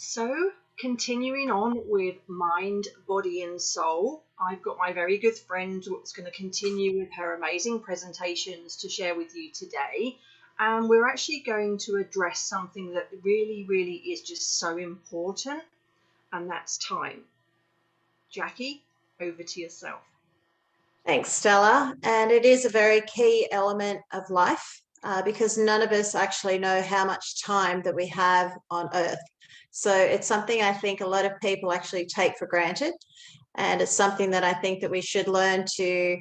So, continuing on with mind, body, and soul, I've got my very good friend who's going to continue with her amazing presentations to share with you today. And we're actually going to address something that really, really is just so important, and that's time. Jackie, over to yourself. Thanks, Stella. And it is a very key element of life because none of us actually know how much time that we have on Earth. So it's something I think a lot of people actually take for granted. And it's something that I think that we should learn to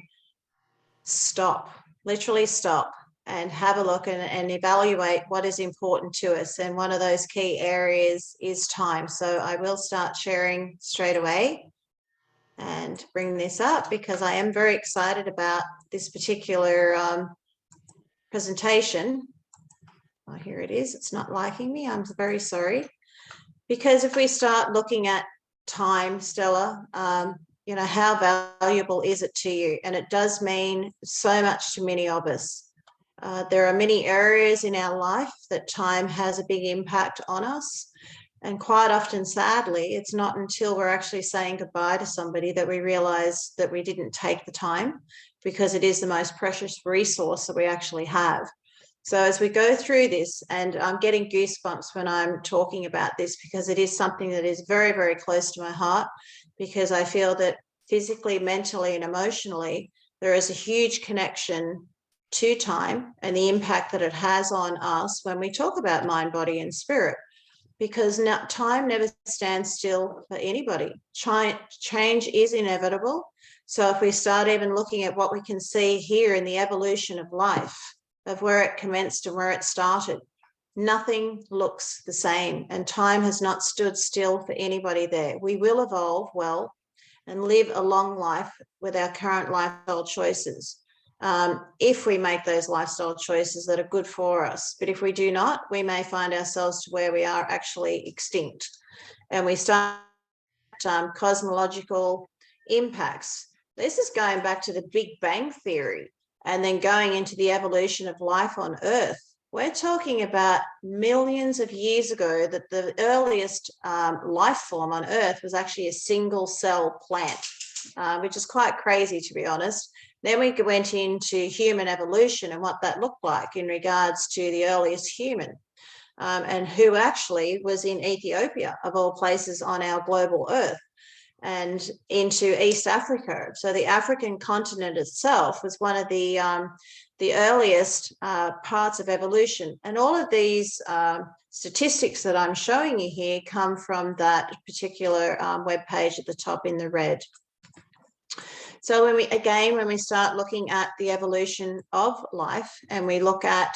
stop, literally stop, and have a look and evaluate what is important to us. And one of those key areas is time. So I will start sharing straight away and bring this up because I am very excited about this particular presentation. Oh, here it is. It's not liking me. I'm very sorry. Because if we start looking at time, Stella, how valuable is it to you? And it does mean so much to many of us. There are many areas in our life that time has a big impact on us. And quite often, sadly, it's not until we're actually saying goodbye to somebody that we realize that we didn't take the time, because it is the most precious resource that we actually have. So as we go through this, and I'm getting goosebumps when I'm talking about this because it is something that is very, very close to my heart, because I feel that physically, mentally, and emotionally, there is a huge connection to time and the impact that it has on us when we talk about mind, body, and spirit. Because now time never stands still for anybody. Change is inevitable. So if we start even looking at what we can see here in the evolution of life, of where it commenced and where it started, nothing looks the same, and time has not stood still for anybody there. We will evolve well and live a long life with our current lifestyle choices. If we make those lifestyle choices that are good for us. But if we do not, we may find ourselves to where we are actually extinct. And we start cosmological impacts. This is going back to the Big Bang Theory and then going into the evolution of life on Earth. We're talking about millions of years ago that the earliest life form on Earth was actually a single cell plant, which is quite crazy, to be honest. Then we went into human evolution and what that looked like in regards to the earliest human, and who actually was in Ethiopia, of all places on our global Earth, and into East Africa. So the African continent itself was one of the earliest parts of evolution. And all of these statistics that I'm showing you here come from that particular webpage at the top in the red. So when we start looking at the evolution of life and we look at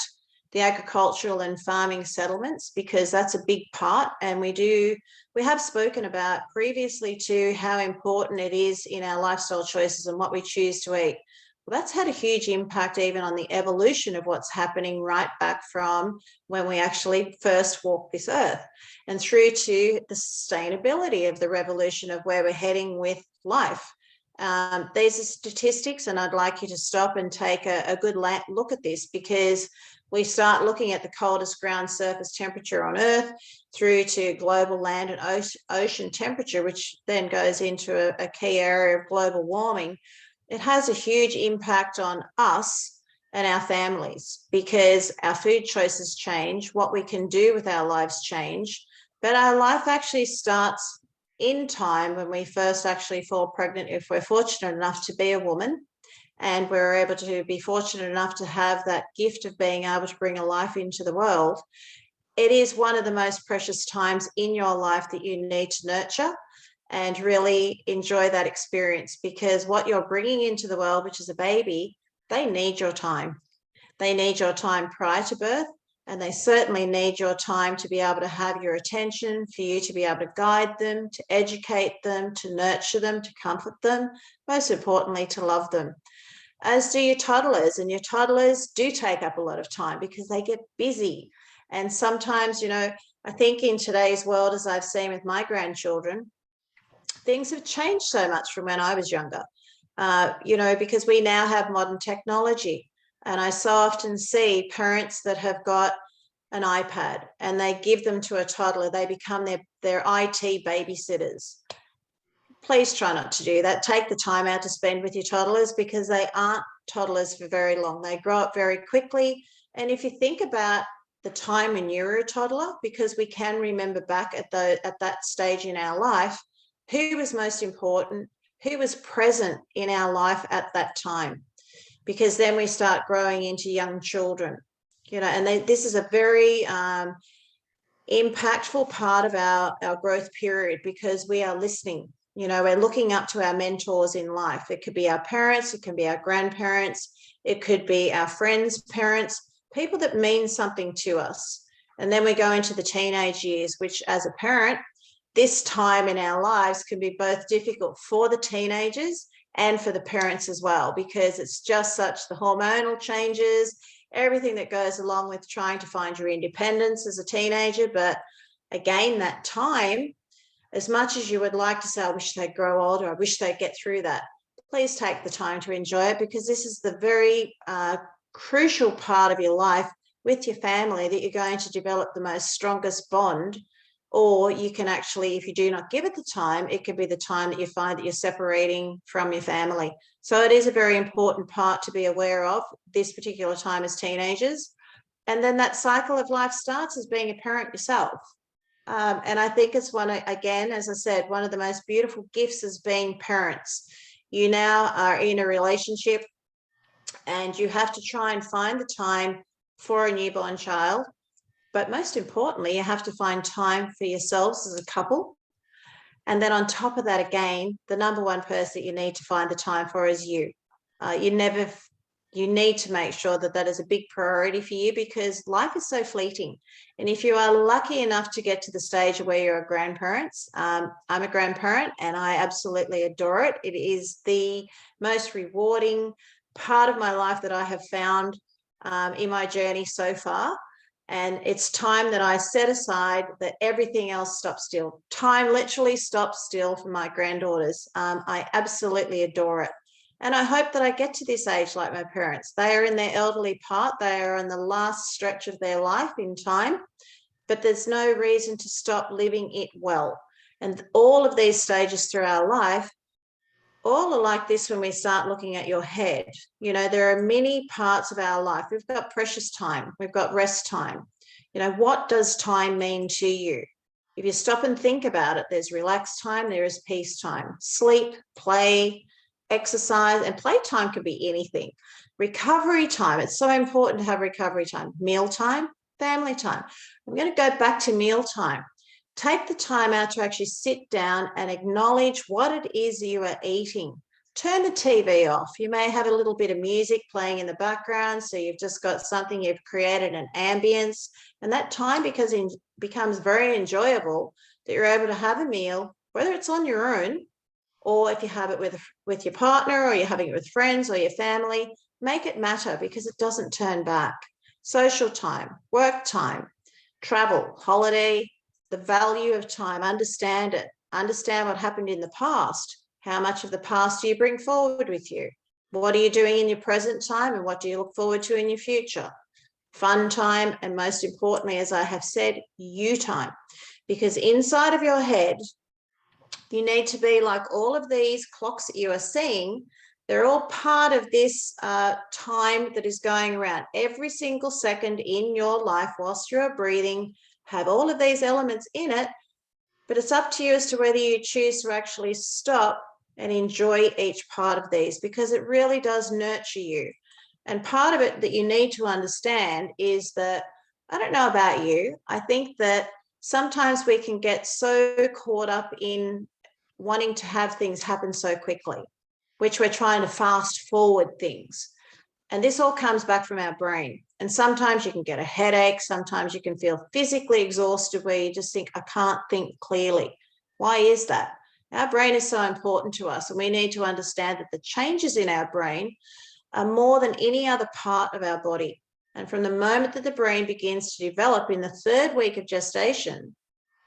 the agricultural and farming settlements, because that's a big part, and we have spoken about previously to how important it is in our lifestyle choices and what we choose to eat. Well, that's had a huge impact even on the evolution of what's happening right back from when we actually first walked this earth and through to the sustainability of the revolution of where we're heading with life. These are statistics, and I'd like you to stop and take a good look at this, because we start looking at the coldest ground surface temperature on Earth through to global land and ocean temperature, which then goes into a key area of global warming. It has a huge impact on us and our families, because our food choices change, what we can do with our lives change, but our life actually starts in time when we first actually fall pregnant, if we're fortunate enough to be a woman and we're able to be fortunate enough to have that gift of being able to bring a life into the world. It is one of the most precious times in your life that you need to nurture and really enjoy that experience, because what you're bringing into the world, which is a baby, they need your time. They need your time prior to birth, and they certainly need your time to be able to have your attention, for you to be able to guide them, to educate them, to nurture them, to comfort them, most importantly, to love them. As do your toddlers, and your toddlers do take up a lot of time because they get busy. And sometimes, I think in today's world, as I've seen with my grandchildren, things have changed so much from when I was younger, because we now have modern technology. And I so often see parents that have got an iPad and they give them to a toddler, they become their IT babysitters. Please try not to do that. Take the time out to spend with your toddlers, because they aren't toddlers for very long. They grow up very quickly. And if you think about the time when you were a toddler, because we can remember back at that stage in our life, who was most important, who was present in our life at that time, because then we start growing into young children, and this is a very impactful part of our growth period, because we are listening. We're looking up to our mentors in life. It could be our parents, it can be our grandparents, it could be our friends' parents, people that mean something to us. And then we go into the teenage years, which as a parent, this time in our lives can be both difficult for the teenagers and for the parents as well, because it's just such the hormonal changes, everything that goes along with trying to find your independence as a teenager. But again, that time, as much as you would like to say, I wish they'd grow older, I wish they'd get through that, please take the time to enjoy it, because this is the very crucial part of your life with your family that you're going to develop the most strongest bond. Or you can actually, if you do not give it the time, it could be the time that you find that you're separating from your family. So it is a very important part to be aware of this particular time as teenagers. And then that cycle of life starts as being a parent yourself. And I think it's again, as I said, one of the most beautiful gifts as being parents. You now are in a relationship and you have to try and find the time for a newborn child. But most importantly, you have to find time for yourselves as a couple. And then on top of that, again, the number one person that you need to find the time for is you. You need to make sure that that is a big priority for you, because life is so fleeting. And if you are lucky enough to get to the stage where you're a grandparents, I'm a grandparent and I absolutely adore it. It is the most rewarding part of my life that I have found in my journey so far. And it's time that I set aside that everything else stops still. Time literally stops still for my granddaughters. I absolutely adore it. And I hope that I get to this age like my parents. They are in their elderly part. They are in the last stretch of their life in time, but there's no reason to stop living it well. And all of these stages through our life, all are like this when we start looking at your head. There are many parts of our life. We've got precious time. We've got rest time. What does time mean to you? If you stop and think about it, there's relaxed time, there is peace time, sleep, play, exercise, and playtime could be anything. Recovery time, it's so important to have recovery time. Meal time, family time. I'm going to go back to meal time. Take the time out to actually sit down and acknowledge what it is you are eating. Turn the TV off. You may have a little bit of music playing in the background, so you've just got something, you've created an ambience, and that time becomes very enjoyable, that you're able to have a meal, whether it's on your own or if you have it with your partner, or you're having it with friends or your family. Make it matter, because it doesn't turn back. Social time, work time, travel, holiday, the value of time, understand it, understand what happened in the past. How much of the past do you bring forward with you? What are you doing in your present time, and what do you look forward to in your future? Fun time, and most importantly, as I have said, you time. Because inside of your head, you need to be like all of these clocks that you are seeing. They're all part of this time that is going around. Every single second in your life whilst you're breathing have all of these elements in it, but it's up to you as to whether you choose to actually stop and enjoy each part of these, because it really does nurture you. And part of it that you need to understand is that, I don't know about you, I think that sometimes we can get so caught up in wanting to have things happen so quickly, which we're trying to fast forward things. And this all comes back from our brain. And sometimes you can get a headache. Sometimes you can feel physically exhausted, where you just think, I can't think clearly. Why is that? Our brain is so important to us, and we need to understand that the changes in our brain are more than any other part of our body. And from the moment that the brain begins to develop in the 3rd week of gestation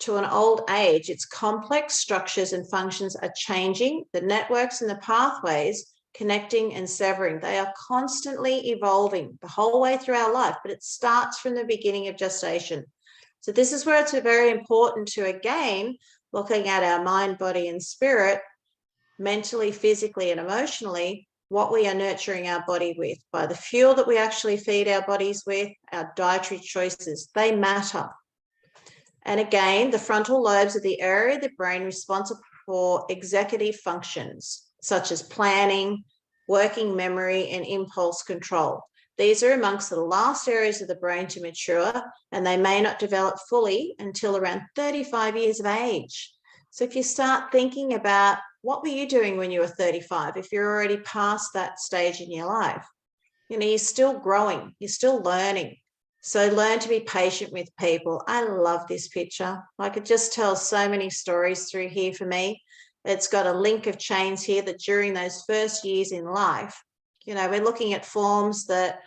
to an old age, its complex structures and functions are changing. The networks and the pathways connecting and severing. They are constantly evolving the whole way through our life, but it starts from the beginning of gestation. So this is where it's very important to, again, looking at our mind, body, and spirit, mentally, physically, and emotionally, what we are nurturing our body with, by the fuel that we actually feed our bodies with, our dietary choices, they matter. And again, the frontal lobes are the area of the brain responsible for executive functions, such as planning, working memory, and impulse control. These are amongst the last areas of the brain to mature, and they may not develop fully until around 35 years of age. So if you start thinking about what were you doing when you were 35, if you're already past that stage in your life, you're still growing, you're still learning. So learn to be patient with people. I love this picture. I could just tell so many stories through here for me. It's got a link of chains here that during those first years in life, we're looking at forms that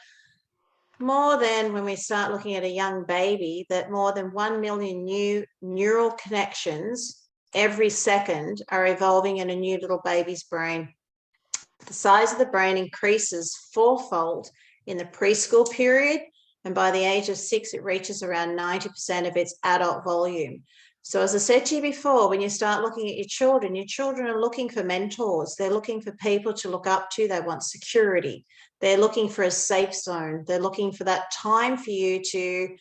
more than, when we start looking at a young baby, that more than 1 million new neural connections every second are evolving in a new little baby's brain. The size of the brain increases fourfold in the preschool period, and by the age of 6, it reaches around 90% of its adult volume. So as I said to you before, when you start looking at your children are looking for mentors. They're looking for people to look up to. They want security. They're looking for a safe zone. They're looking for that time for you to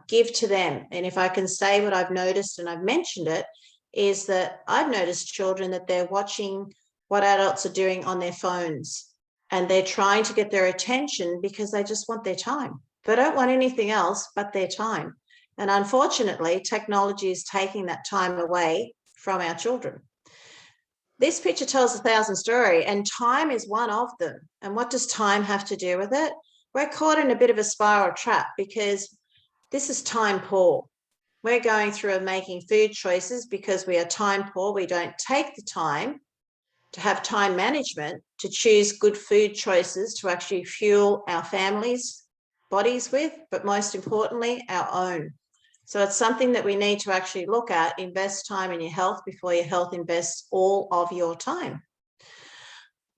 give to them. And if I can say what I've noticed, and I've mentioned it, is that I've noticed children that they're watching what adults are doing on their phones, and they're trying to get their attention because they just want their time. They don't want anything else but their time. And unfortunately, technology is taking that time away from our children. This picture tells 1,000 stories, and time is one of them. And what does time have to do with it? We're caught in a bit of a spiral trap because this is time poor. We're going through and making food choices because we are time poor. We don't take the time to have time management to choose good food choices to actually fuel our families' bodies with, but most importantly, our own. So it's something that we need to actually look at. Invest time in your health before your health invests all of your time.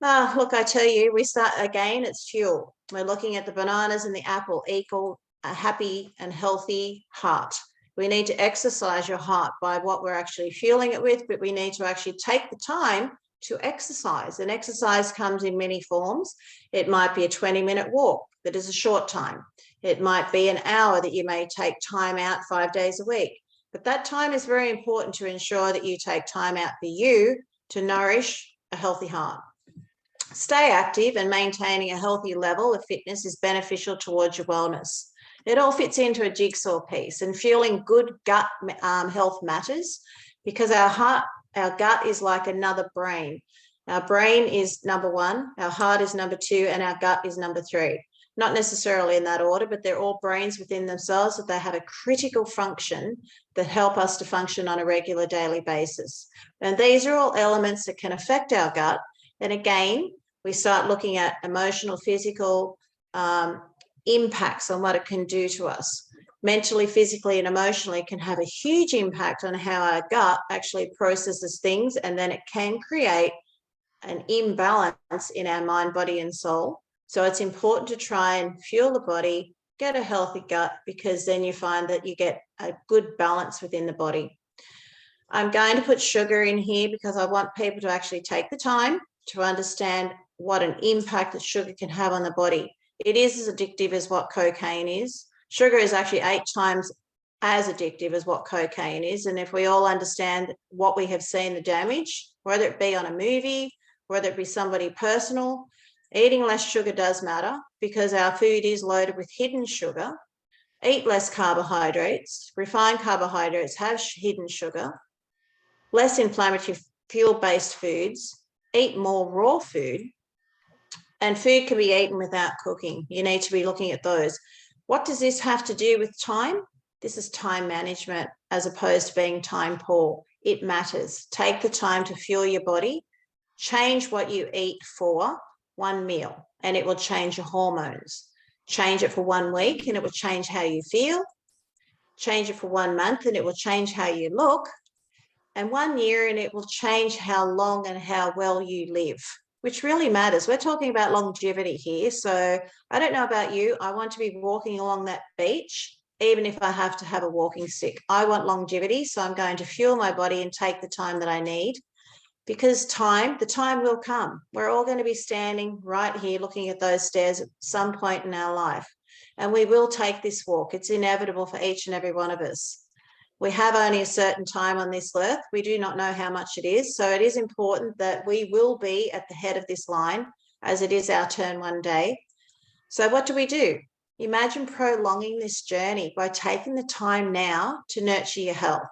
Look, I tell you, we start again, it's fuel. We're looking at the bananas and the apple equal a happy and healthy heart. We need to exercise your heart by what we're actually fueling it with, but we need to actually take the time to exercise. And exercise comes in many forms. It might be a 20-minute walk that is a short time. It might be an hour that you may take time out 5 days a week. But that time is very important to ensure that you take time out for you to nourish a healthy heart. Stay active, and maintaining a healthy level of fitness is beneficial towards your wellness. It all fits into a jigsaw piece, and fueling good gut health matters because our gut is like another brain. Our brain is number 1, our heart is number 2, and our gut is number 3. Not necessarily in that order, but they're all brains within themselves, that they have a critical function that help us to function on a regular daily basis. And these are all elements that can affect our gut. And again, we start looking at emotional, physical impacts on what it can do to us. Mentally, physically, and emotionally can have a huge impact on how our gut actually processes things, and then it can create an imbalance in our mind, body, and soul. So it's important to try and fuel the body, get a healthy gut, because then you find that you get a good balance within the body. I'm going to put sugar in here because I want people to actually take the time to understand what an impact that sugar can have on the body. It is as addictive as what cocaine is. Sugar is actually 8 times as addictive as what cocaine is. And if we all understand what we have seen, the damage, whether it be on a movie, whether it be somebody personal, eating less sugar does matter because our food is loaded with hidden sugar. Eat less carbohydrates. Refined carbohydrates have hidden sugar. Less inflammatory fuel-based foods. Eat more raw food. And food can be eaten without cooking. You need to be looking at those. What does this have to do with time? This is time management as opposed to being time poor. It matters. Take the time to fuel your body. Change what you eat for one meal, and it will change your hormones. Change it for 1 week, and it will change how you feel. Change it for 1 month, and it will change how you look. And 1 year, and it will change how long and how well you live. which really matters. We're talking about longevity here. So I don't know about you. I want to be walking along that beach, even if I have to have a walking stick. I want longevity. So I'm going to fuel my body and take the time that I need, because the time will come. We're all going to be standing right here looking at those stairs at some point in our life. And we will take this walk. It's inevitable for each and every one of us. We have only a certain time on this earth. We do not know how much it is. So it is important that we will be at the head of this line, as it is our turn one day. So what do? Imagine prolonging this journey by taking the time now to nurture your health.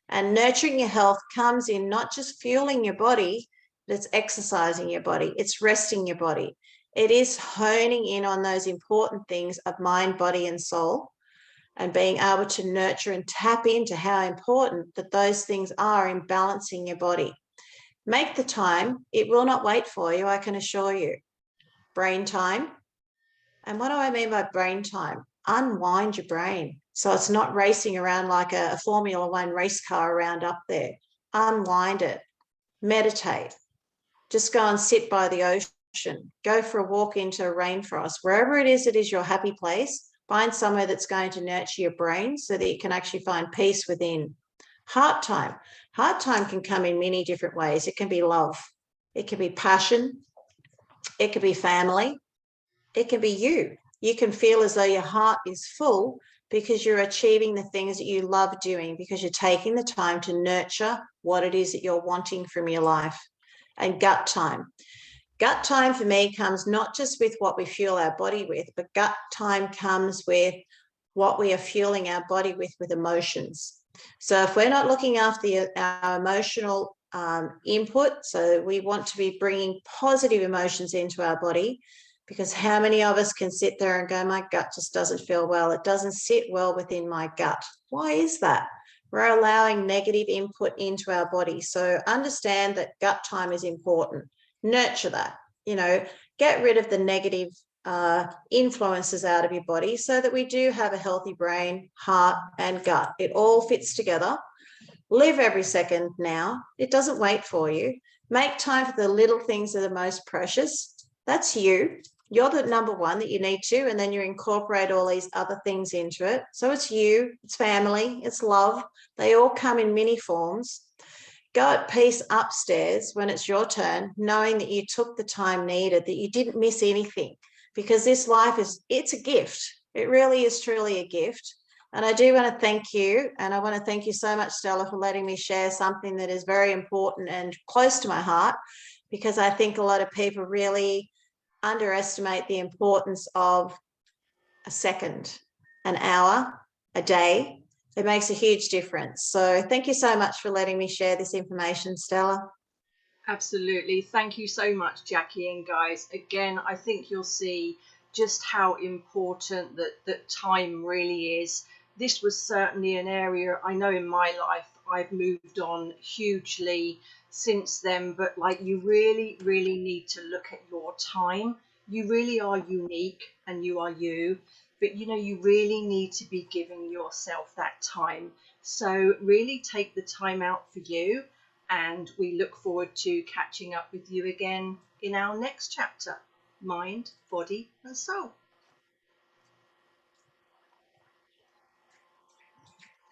And nurturing your health comes in not just fueling your body, but it's exercising your body. It's resting your body. It is honing in on those important things of mind, body, and soul, and being able to nurture and tap into how important that those things are in balancing your body. Make the time. It will not wait for you, I can assure you. Brain time. And what do I mean by brain time? Unwind your brain. So it's not racing around like a Formula One race car around up there. Unwind it. Meditate. Just go and sit by the ocean. Go for a walk into a rainforest. Wherever it is your happy place. Find somewhere that's going to nurture your brain so that you can actually find peace within. Heart time. Heart time can come in many different ways. It can be love. It can be passion. It can be family. It can be you. You can feel as though your heart is full because you're achieving the things that you love doing, because you're taking the time to nurture what it is that you're wanting from your life. And gut time. Gut time for me comes not just with what we fuel our body with, but gut time comes with what we are fueling our body with emotions. So if we're not looking after our emotional input, so we want to be bringing positive emotions into our body, because how many of us can sit there and go, my gut just doesn't feel well. It doesn't sit well within my gut. Why is that? We're allowing negative input into our body. So understand that gut time is important. Nurture that, get rid of the negative influences out of your body so that we do have a healthy brain, heart, and gut. It all fits together. Live every second now. It doesn't wait for you. Make time for the little things that are most precious. That's you. You're the number one that you need to, and then you incorporate all these other things into it. So it's you, it's family, it's love. They all come in many forms. Go at peace upstairs when it's your turn, knowing that you took the time needed, that you didn't miss anything, because this life it's a gift. It really is truly a gift. And I do want to thank you. And I want to thank you so much, Stella, for letting me share something that is very important and close to my heart, because I think a lot of people really underestimate the importance of a second, an hour, a day. It makes a huge difference. So thank you so much for letting me share this information, Stella. Absolutely. Thank you so much, Jackie. And guys, again, I think you'll see just how important that time really is. This was certainly an area I know in my life I've moved on hugely since then, but like, you really, really need to look at your time. You really are unique and you are you, but you really need to be giving yourself that time. So really take the time out for you, and we look forward to catching up with you again in our next chapter, Mind, Body and Soul.